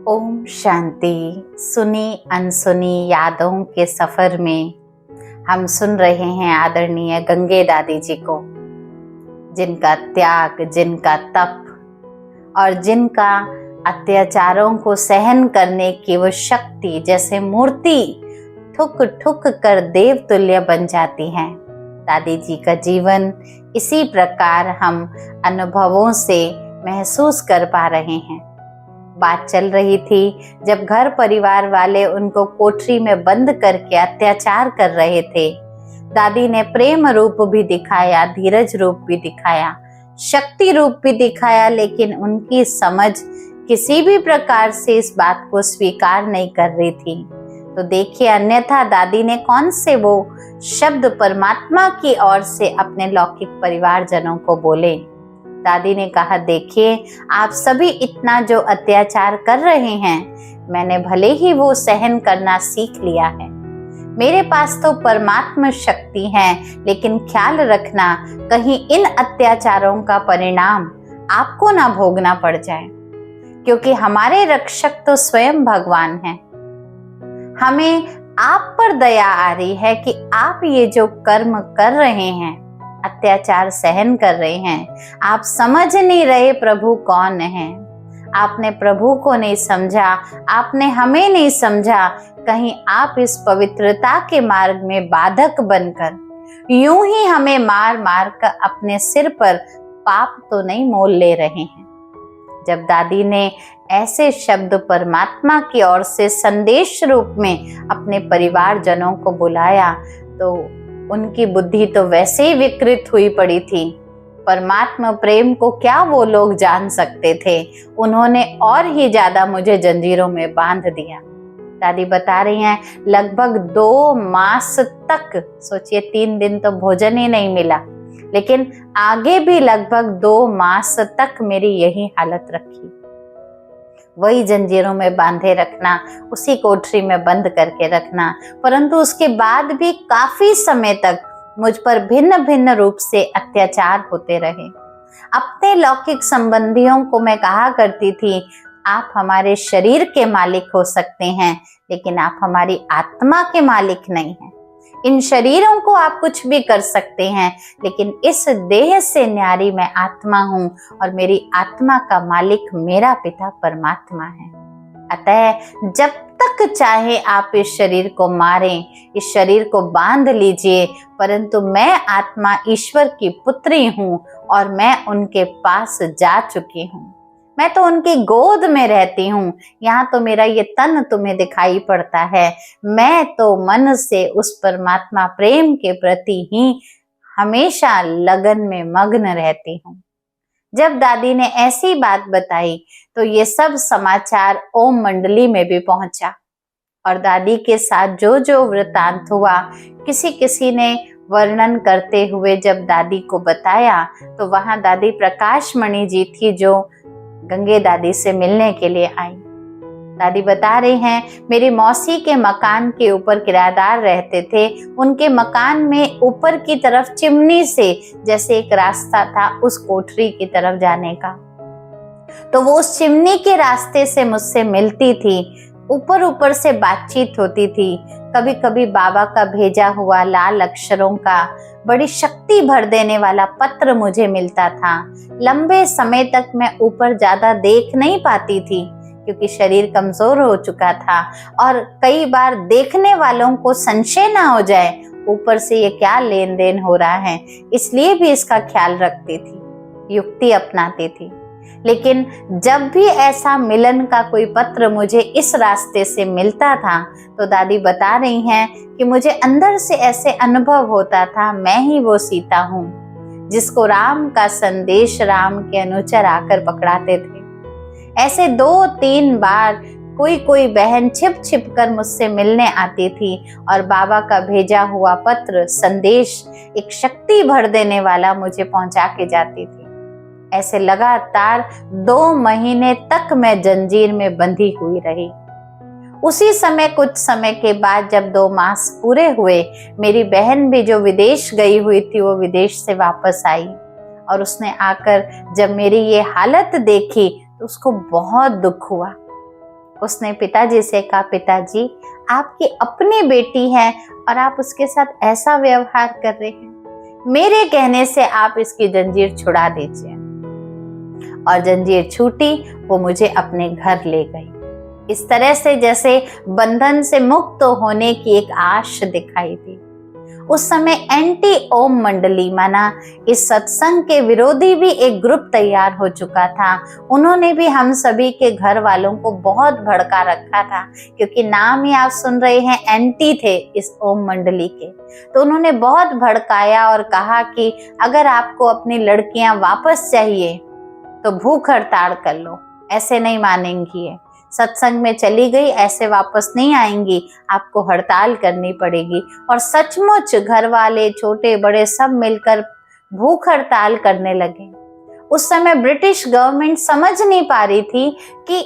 ओम शांति। सुनी अनसुनी यादों के सफर में हम सुन रहे हैं आदरणीय गंगे दादी जी को, जिनका त्याग, जिनका तप और जिनका अत्याचारों को सहन करने की वो शक्ति जैसे मूर्ति ठुक ठुक कर देवतुल्य बन जाती है। दादी जी का जीवन इसी प्रकार हम अनुभवों से महसूस कर पा रहे हैं। बात चल रही थी जब घर परिवार वाले उनको कोठरी में बंद करके अत्याचार कर रहे थे। दादी ने प्रेम रूप भी दिखाया, धीरज रूप भी दिखाया, शक्ति रूप भी दिखाया, लेकिन उनकी समझ किसी भी प्रकार से इस बात को स्वीकार नहीं कर रही थी। तो देखिए, अन्यथा दादी ने कौन से वो शब्द परमात्मा की ओर से अपने लौकिक परिवारजनों को बोले। दादी ने कहा, देखिए, आप सभी इतना जो अत्याचार कर रहे हैं, मैंने भले ही वो सहन करना सीख लिया है। मेरे पास तो परमात्मा शक्ति है, लेकिन ख्याल रखना कहीं इन अत्याचारों का परिणाम आपको ना भोगना पड़ जाए, क्योंकि हमारे रक्षक तो स्वयं भगवान हैं। हमें आप पर दया आ रही है कि आप ये जो कर्म कर रहे हैं, अत्याचार सहन कर रहे हैं, आप समझ नहीं रहे प्रभु कौन है। आपने प्रभु को नहीं समझा, आपने हमें नहीं समझा। कहीं आप इस पवित्रता के मार्ग में बाधक बनकर यूं ही हमें मार मार कर अपने सिर पर पाप तो नहीं मोल ले रहे हैं। जब दादी ने ऐसे शब्द परमात्मा की ओर से संदेश रूप में अपने परिवारजनों को बुलाया, तो उनकी बुद्धि तो वैसे ही विकृत हुई पड़ी थी। परमात्मा प्रेम को क्या वो लोग जान सकते थे। उन्होंने और ही ज्यादा मुझे जंजीरों में बांध दिया। दादी बता रही हैं, लगभग 2 मास तक, सोचिए 3 दिन तो भोजन ही नहीं मिला, लेकिन आगे भी लगभग 2 मास तक मेरी यही हालत रखी। वही जंजीरों में बांधे रखना, उसी कोठरी में बंद करके रखना। परंतु उसके बाद भी काफी समय तक मुझ पर भिन्न भिन्न रूप से अत्याचार होते रहे। अपने लौकिक संबंधियों को मैं कहा करती थी, आप हमारे शरीर के मालिक हो सकते हैं, लेकिन आप हमारी आत्मा के मालिक नहीं हैं। इन शरीरों को आप कुछ भी कर सकते हैं, लेकिन इस देह से न्यारी मैं आत्मा हूँ और मेरी आत्मा का मालिक मेरा पिता परमात्मा है। अतः जब तक चाहे आप इस शरीर को मारें, इस शरीर को बांध लीजिए, परंतु मैं आत्मा ईश्वर की पुत्री हूँ और मैं उनके पास जा चुकी हूँ। मैं तो उनकी गोद में रहती हूँ। यहाँ तो मेरा ये तन तुम्हें दिखाई पड़ता है। मैं तो मन से उस परमात्मा प्रेम के प्रति ही हमेशा लगन में मग्न रहती हूँ। जब दादी ने ऐसी बात बताई तो ये सब समाचार ओम मंडली में भी पहुंचा और दादी के साथ जो जो वृतांत हुआ, किसी किसी ने वर्णन करते हुए जब दादी को बताया, तो वहां दादी प्रकाश मणि जी थी जो गंगे दादी से मिलने के लिए आई। दादी बता रही हैं, मेरी मौसी के मकान के ऊपर किराएदार रहते थे। उनके मकान में ऊपर की तरफ चिमनी से जैसे एक रास्ता था उस कोठरी की तरफ जाने का, तो वो उस चिमनी के रास्ते से मुझसे मिलती थी। ऊपर ऊपर से बातचीत होती थी। कभी कभी बाबा का भेजा हुआ लाल अक्षरों का बड़ी शक्ति भर देने वाला पत्र मुझे मिलता था। लंबे समय तक मैं ऊपर ज्यादा देख नहीं पाती थी, क्योंकि शरीर कमजोर हो चुका था और कई बार देखने वालों को संशय ना हो जाए ऊपर से ये क्या लेन देन हो रहा है, इसलिए भी इसका ख्याल रखती थी, युक्ति अपनाती थी। लेकिन जब भी ऐसा मिलन का कोई पत्र मुझे इस रास्ते से मिलता था, तो दादी बता रही हैं कि मुझे अंदर से ऐसे अनुभव होता था, मैं ही वो सीता हूँ जिसको राम का संदेश राम के अनुचर आकर पकड़ाते थे। ऐसे 2-3 बार कोई बहन छिप छिप कर मुझसे मिलने आती थी और बाबा का भेजा हुआ पत्र, संदेश, एक शक्ति भर देने वाला मुझे पहुंचा के जाती थी। ऐसे लगातार 2 महीने तक मैं जंजीर में बंधी हुई रही। उसी समय कुछ समय के बाद जब 2 मास पूरे हुए, मेरी बहन भी जो विदेश गई हुई थी वो विदेश से वापस आई और उसने आकर जब मेरी ये हालत देखी तो उसको बहुत दुख हुआ। उसने पिताजी से कहा, पिताजी आपकी अपनी बेटी है और आप उसके साथ ऐसा व्यवहार कर रहे हैं, मेरे कहने से आप इसकी जंजीर छुड़ा दीजिए। और जंजीर छूटी, वो मुझे अपने घर ले गई। इस तरह से जैसे बंधन से मुक्त होने की एक आश दिखाई दी। उस समय एंटी ओम मंडली माना इस सत्संग के विरोधी भी एक ग्रुप तैयार हो चुका था। उन्होंने भी हम सभी के घर वालों को बहुत भड़का रखा था, क्योंकि नाम ही आप सुन रहे हैं, एंटी थे इस ओम मंडली के। तो उन्होंने बहुत भड़काया और कहा कि अगर आपको अपनी लड़कियां वापस चाहिए तो भूख हड़ताल कर लो, ऐसे नहीं मानेंगी ये, सत्संग में चली गई ऐसे वापस नहीं आएंगी, आपको हड़ताल करनी पड़ेगी। और सचमुच घर वाले छोटे बड़े सब मिलकर भूख हड़ताल करने लगे। उस समय ब्रिटिश गवर्नमेंट समझ नहीं पा रही थी कि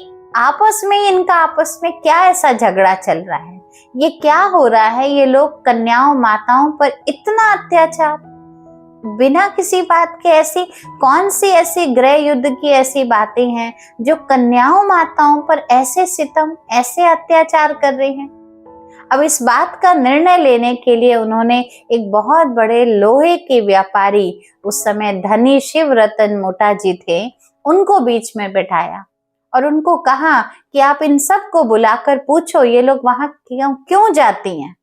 इनका आपस में क्या ऐसा झगड़ा चल रहा है, ये क्या हो रहा है, ये लोग कन्याओं माताओं पर इतना अत्याचार बिना किसी बात के। ऐसी कौन सी ऐसी गृह युद्ध की ऐसी बातें हैं जो कन्याओं माताओं पर ऐसे सितम ऐसे अत्याचार कर रही हैं। अब इस बात का निर्णय लेने के लिए उन्होंने एक बहुत बड़े लोहे के व्यापारी, उस समय धनी शिव रतन मोटा जी थे, उनको बीच में बैठाया और उनको कहा कि आप इन सब को बुलाकर पूछो ये लोग वहां क्यों जाती हैं।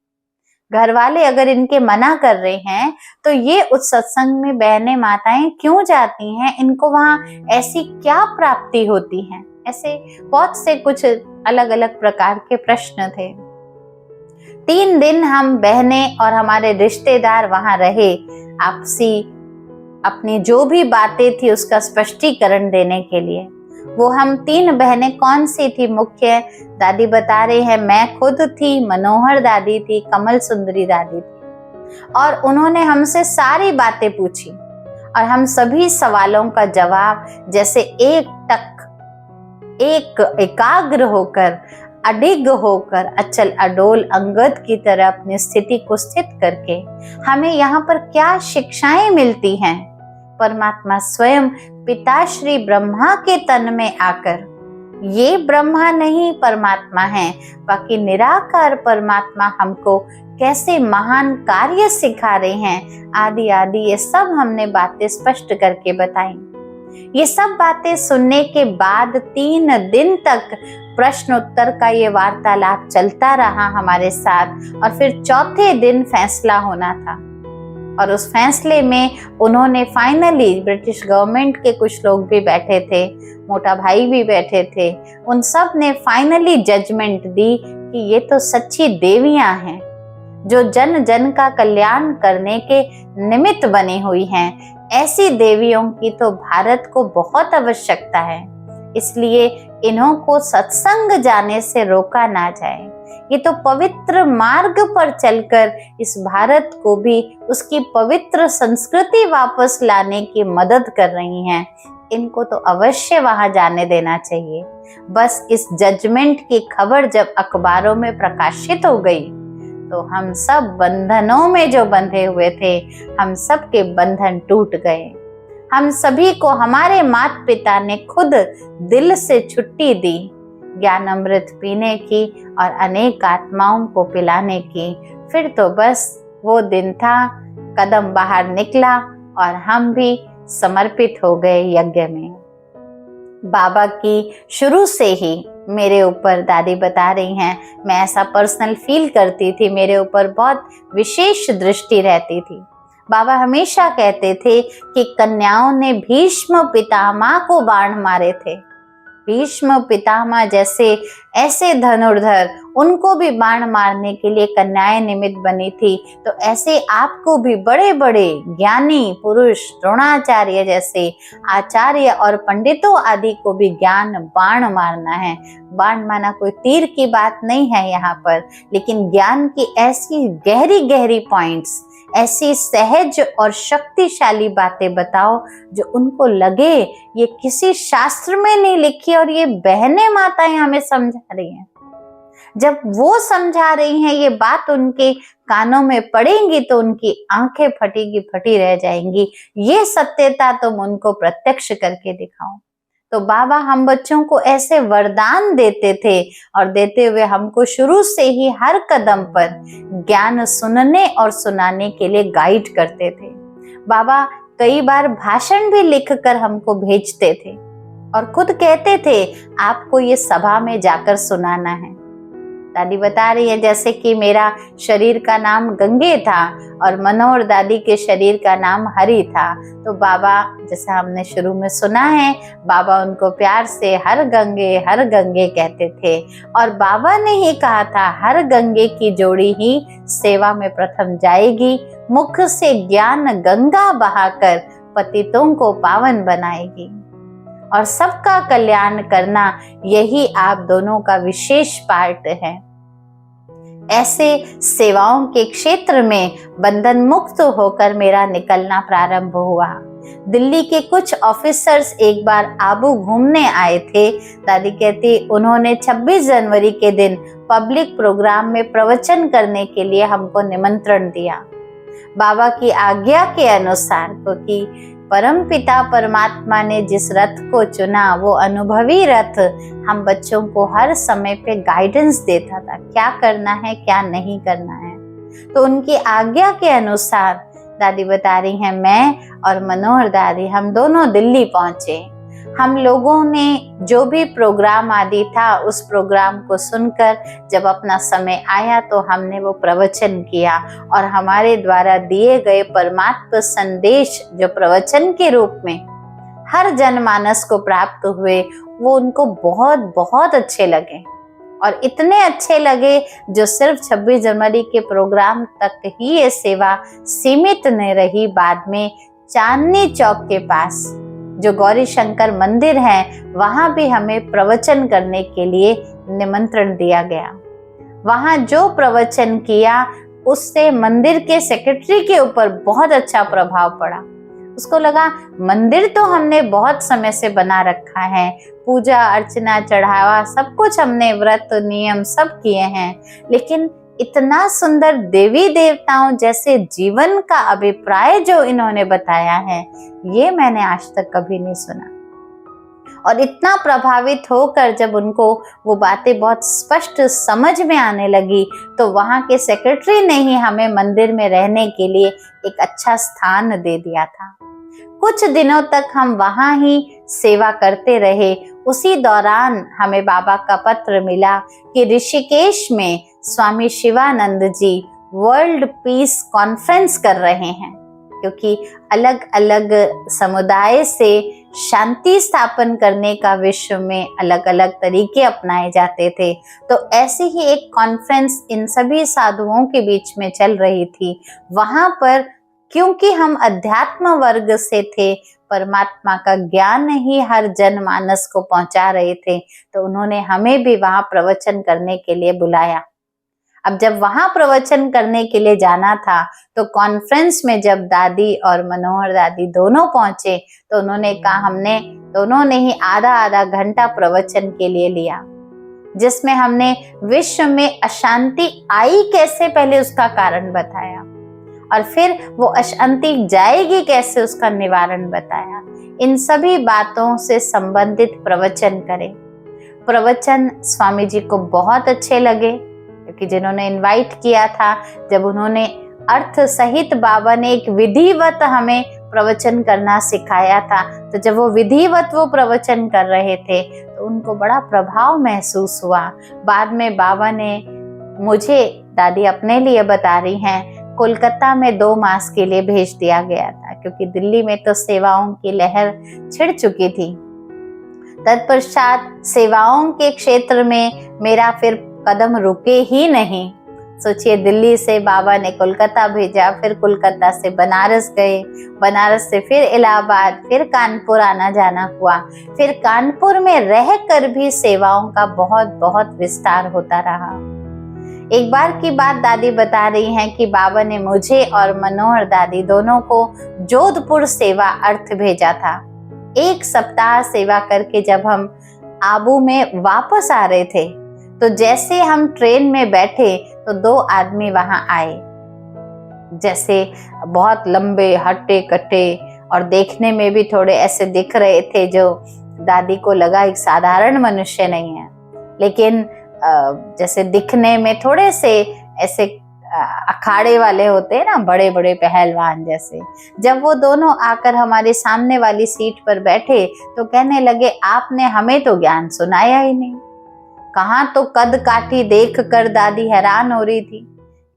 घर वाले अगर इनके मना कर रहे हैं तो ये उस सत्संग में बहनें माताएं क्यों जाती हैं, इनको वहां ऐसी क्या प्राप्ति होती है। ऐसे बहुत से कुछ अलग अलग प्रकार के प्रश्न थे। 3 दिन हम बहनें और हमारे रिश्तेदार वहां रहे, आपसी अपनी जो भी बातें थी उसका स्पष्टीकरण देने के लिए। वो हम 3 बहनें कौन सी थी मुख्य, दादी बता रहे हैं, मैं खुद थी, मनोहर दादी थी, कमल सुंदरी दादी थी। और उन्होंने हमसे सारी बातें पूछी और हम सभी सवालों का जवाब जैसे एकाग्र होकर, अडिग होकर, अचल अडोल अंगद की तरह अपनी स्थिति को स्थित करके, हमें यहाँ पर क्या शिक्षाएं मिलती हैं। परमात्मा स्वयं पिता श्री ब्रह्मा के तन में आकर, ये ब्रह्मा नहीं परमात्मा है, बाकी निराकार परमात्मा हमको कैसे महान कार्य सिखा रहे हैं, आदि आदि ये सब हमने बातें स्पष्ट करके बताई। ये सब बातें सुनने के बाद 3 दिन तक प्रश्न उत्तर का ये वार्तालाप चलता रहा हमारे साथ। और फिर चौथे दिन फैसला होना था और उस फैसले में उन्होंने फाइनली, ब्रिटिश गवर्नमेंट के कुछ लोग भी बैठे थे, मोटा भाई भी बैठे थे, उन सब ने फाइनली जजमेंट दी कि ये तो सच्ची देवियां हैं जो जन जन का कल्याण करने के निमित्त बनी हुई हैं। ऐसी देवियों की तो भारत को बहुत आवश्यकता है, इसलिए इन्हों को सत्संग जाने से रोका ना जाए। ये तो पवित्र मार्ग पर चलकर इस भारत को भी उसकी पवित्र संस्कृति वापस लाने की मदद कर रही हैं, इनको तो अवश्य वहां जाने देना चाहिए। बस इस जजमेंट की खबर जब अखबारों में प्रकाशित हो गई तो हम सब बंधनों में जो बंधे हुए थे, हम सब के बंधन टूट गए। हम सभी को हमारे माता पिता ने खुद दिल से छुट्टी दी, ज्ञान अमृत पीने की और अनेक आत्माओं को पिलाने की। फिर तो बस वो दिन था, कदम बाहर निकला और हम भी समर्पित हो गए यज्ञ में। बाबा की शुरू से ही मेरे ऊपर, दादी बता रही हैं, मैं ऐसा पर्सनल फील करती थी, मेरे ऊपर बहुत विशेष दृष्टि रहती थी। बाबा हमेशा कहते थे कि कन्याओं ने भीष्म पितामह को बाण मारे थे। भीष्म पितामह जैसे ऐसे धनुर्धर, उनको भी बाण मारने के लिए कन्याएं निमित्त बनी थी, तो ऐसे आपको भी बड़े बड़े ज्ञानी पुरुष, द्रोणाचार्य जैसे आचार्य और पंडितों आदि को भी ज्ञान बाण मारना है। बाण माना कोई तीर की बात नहीं है यहाँ पर, लेकिन ज्ञान की ऐसी गहरी गहरी पॉइंट्स, ऐसी सहज और शक्तिशाली बातें बताओ जो उनको लगे ये किसी शास्त्र में नहीं लिखी और ये बहनें माताएं हमें समझा रही हैं। जब वो समझा रही हैं ये बात उनके कानों में पड़ेंगी तो उनकी आंखें फटी रह जाएंगी। ये सत्यता तुम उनको प्रत्यक्ष करके दिखाओ। तो बाबा हम बच्चों को ऐसे वरदान देते थे और देते हुए हमको शुरू से ही हर कदम पर ज्ञान सुनने और सुनाने के लिए गाइड करते थे। बाबा कई बार भाषण भी लिखकर हमको भेजते थे और खुद कहते थे आपको ये सभा में जाकर सुनाना है। दादी बता रही है जैसे कि मेरा शरीर का नाम गंगे था और मनोहर दादी के शरीर का नाम हरि था, तो बाबा जैसे हमने शुरू में सुना है, बाबा उनको प्यार से हर गंगे कहते थे और बाबा ने ही कहा था हर गंगे की जोड़ी ही सेवा में प्रथम जाएगी, मुख से ज्ञान गंगा बहाकर पतितों को पावन बनाएगी और सबका कल्याण करना यही आप दोनों का विशेष पार्ट है। ऐसे सेवाओं के क्षेत्र में बंधन मुक्त होकर मेरा निकलना प्रारंभ हुआ। दिल्ली के कुछ ऑफिसर्स एक बार आबू घूमने आए थे। दादी कहती उन्होंने 26 जनवरी के दिन पब्लिक प्रोग्राम में प्रवचन करने के लिए हमको निमंत्रण दिया। बाबा की आज्ञा के अनुसार, क्योंकि परमपिता परमात्मा ने जिस रथ को चुना वो अनुभवी रथ हम बच्चों को हर समय पे गाइडेंस देता था, क्या करना है क्या नहीं करना है। तो उनकी आज्ञा के अनुसार दादी बता रही हैं मैं और मनोहर दादी हम दोनों दिल्ली पहुंचे। हम लोगों ने जो भी प्रोग्राम आदि था उस प्रोग्राम को सुनकर जब अपना समय आया तो हमने वो प्रवचन किया और हमारे द्वारा दिए गए परमात्मा संदेश जो प्रवचन के रूप में हर जनमानस को प्राप्त हुए वो उनको बहुत बहुत अच्छे लगे और इतने अच्छे लगे जो सिर्फ 26 जनवरी के प्रोग्राम तक ही ये सेवा सीमित नहीं रही। बाद में चांदनी चौक के पास जो गौरी शंकर मंदिर है वहां भी हमें प्रवचन करने के लिए निमंत्रण दिया गया। वहां जो प्रवचन किया उससे मंदिर के सेक्रेटरी के ऊपर बहुत अच्छा प्रभाव पड़ा। उसको लगा मंदिर तो हमने बहुत समय से बना रखा है, पूजा अर्चना चढ़ावा सब कुछ हमने व्रत नियम सब किए हैं, लेकिन इतना सुंदर देवी देवताओं जैसे जीवन का अभिप्राय जो इन्होंने बताया है ये मैंने आज तक कभी नहीं सुना। और इतना प्रभावित होकर जब उनको वो बातें बहुत स्पष्ट समझ में आने लगी तो वहाँ के सेक्रेटरी ने ही हमें मंदिर में रहने के लिए एक अच्छा स्थान दे दिया था। कुछ दिनों तक हम वहाँ ही सेवा करते रहे। उसी दौरान हमें बाबा का पत्र मिला कि ऋषिकेश में स्वामी शिवानंद जी वर्ल्ड पीस कॉन्फ्रेंस कर रहे हैं, क्योंकि अलग अलग समुदाय से शांति स्थापन करने का विश्व में अलग अलग तरीके अपनाए जाते थे। तो ऐसे ही एक कॉन्फ्रेंस इन सभी साधुओं के बीच में चल रही थी। वहां पर क्योंकि हम अध्यात्म वर्ग से थे, परमात्मा का ज्ञान ही हर जनमानस को पहुंचा रहे थे, तो उन्होंने हमें भी वहां प्रवचन करने के लिए बुलाया। अब जब वहां प्रवचन करने के लिए जाना था तो कॉन्फ्रेंस में जब दादी और मनोहर दादी दोनों पहुंचे तो उन्होंने कहा हमने दोनों ने ही आधा आधा घंटा प्रवचन के लिए लिया, जिसमें हमने विश्व में अशांति आई कैसे पहले उसका कारण बताया और फिर वो अशांति जाएगी कैसे उसका निवारण बताया। इन सभी बातों से संबंधित प्रवचन करें। प्रवचन स्वामी जी को बहुत अच्छे लगे, क्योंकि जिन्होंने इनवाइट किया था, जब उन्होंने अर्थ सहित बाबा ने एक विधिवत हमें प्रवचन करना सिखाया था, तो जब वो विधिवत वो प्रवचन कर रहे थे तो उनको बड़ा प्रभाव महसूस हुआ। बाद में बाबा ने मुझे, दादी अपने लिए बता रही हैं, कोलकाता में 2 मास के लिए भेज दिया गया था, क्योंकि दिल्ली में तो सेवाओं की लहर छिड़ चुकी थी। तत्पश्चात सेवाओं के क्षेत्र में मेरा फिर कदम रुके ही नहीं। सोचिए, दिल्ली से बाबा ने कोलकाता भेजा, फिर कोलकाता से बनारस गए, बनारस से फिर इलाहाबाद, फिर कानपुर आना जाना हुआ। फिर कानपुर में रहकर भी सेवाओं का बहुत बहुत विस्तार होता रहा। एक बार की बात दादी बता रही हैं कि बाबा ने मुझे और मनोहर दादी दोनों को जोधपुर सेवा अर्थ भेजा था। 1 सप्ताह सेवा करके जब हम आबू में वापस आ रहे थे तो जैसे हम ट्रेन में बैठे तो 2 आदमी वहां आए, जैसे बहुत लंबे हट्टे कट्टे और देखने में भी थोड़े ऐसे दिख रहे थे, जो दादी को लगा एक साधारण मनुष्य नहीं है, लेकिन जैसे दिखने में थोड़े से ऐसे अखाड़े वाले होते हैं ना, बड़े बड़े पहलवान जैसे, जब वो दोनों आकर हमारे सामने वाली सीट पर बैठे तो कहने लगे, आपने हमें तो ज्ञान सुनाया ही नहीं। कहाँ तो कद काठी देख कर दादी हैरान हो रही थी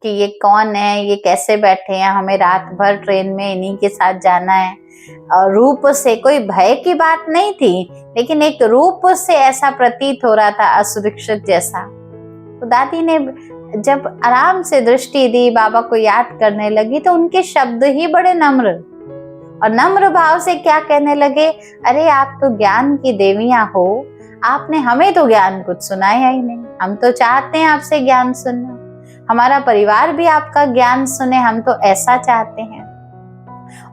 कि ये कौन है, ये कैसे बैठे हैं, हमें रात भर ट्रेन में इन्हीं के साथ जाना है। और रूप से कोई भय की बात नहीं थी, लेकिन एक रूप से ऐसा प्रतीत हो रहा था असुरक्षित जैसा। तो दादी ने जब आराम से दृष्टि दी, बाबा को याद करने लगी, तो उनके शब्द ही बड़े नम्र और नम्र भाव से क्या कहने लगे, अरे आप तो ज्ञान की देवियां हो, आपने हमें तो ज्ञान कुछ सुनाया ही नहीं। हम तो चाहते हैं आपसे ज्ञान सुनना, हमारा परिवार भी आपका ज्ञान सुने, हम तो ऐसा चाहते हैं।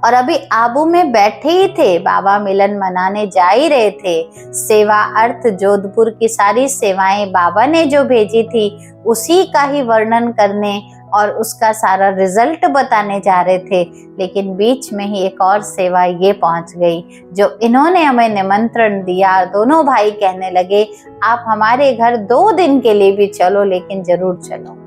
और अभी आबू में बैठे ही थे, बाबा मिलन मनाने जा ही रहे थे। सेवा अर्थ जोधपुर की सारी सेवाएं बाबा ने जो भेजी थी उसी का ही वर्णन करने और उसका सारा रिजल्ट बताने जा रहे थे, लेकिन बीच में ही एक और सेवा ये पहुंच गई जो इन्होंने हमें निमंत्रण दिया। दोनों भाई कहने लगे, आप हमारे घर 2 दिन के लिए भी चलो, लेकिन जरूर चलो,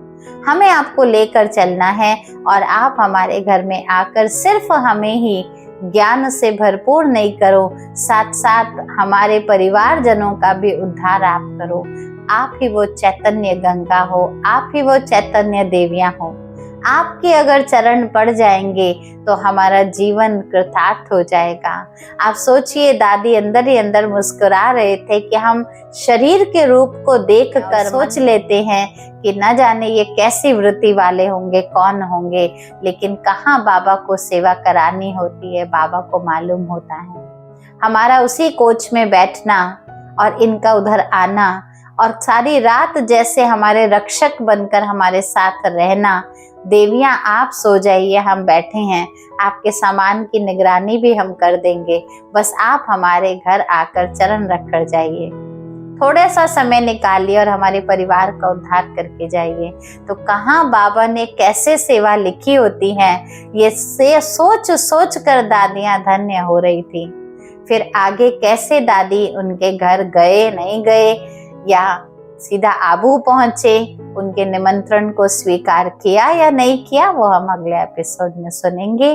हमें आपको लेकर चलना है और आप हमारे घर में आकर सिर्फ हमें ही ज्ञान से भरपूर नहीं करो, साथ साथ हमारे परिवारजनों का भी उद्धार आप करो। आप ही वो चैतन्य गंगा हो, आप ही वो चैतन्य देवियां हो। आपके अगर चरण पड़ जाएंगे तो हमारा जीवन कृतार्थ हो जाएगा। आप सोचिए, दादी अंदर ही अंदर मुस्कुरा रहे थे कि हम शरीर के रूप को देखकर सोच लेते हैं कि न जाने ये कैसी वृत्ति वाले होंगे, कौन होंगे, लेकिन कहाँ बाबा को सेवा करानी होती है, बाबा को मालूम होता है। हमारा उसी कोच में बैठना और इनका उधर आना और सारी रात जैसे हमारे रक्षक बनकर हमारे साथ रहना। देवियां आप सो जाइए, हम बैठे हैं, आपके सामान की निगरानी भी हम कर देंगे, बस आप हमारे घर आकर चरण रख कर जाइए, थोड़ा सा समय निकालिए और हमारे परिवार का उद्धार करके जाइए। तो कहाँ बाबा ने कैसे सेवा लिखी होती है, ये से सोच सोच कर दादियां धन्य हो रही थी। फिर आगे कैसे दादी उनके घर गए, नहीं गए, या सीधा आबू पहुंचे, उनके निमंत्रण को स्वीकार किया या नहीं किया, वो हम अगले एपिसोड में सुनेंगे।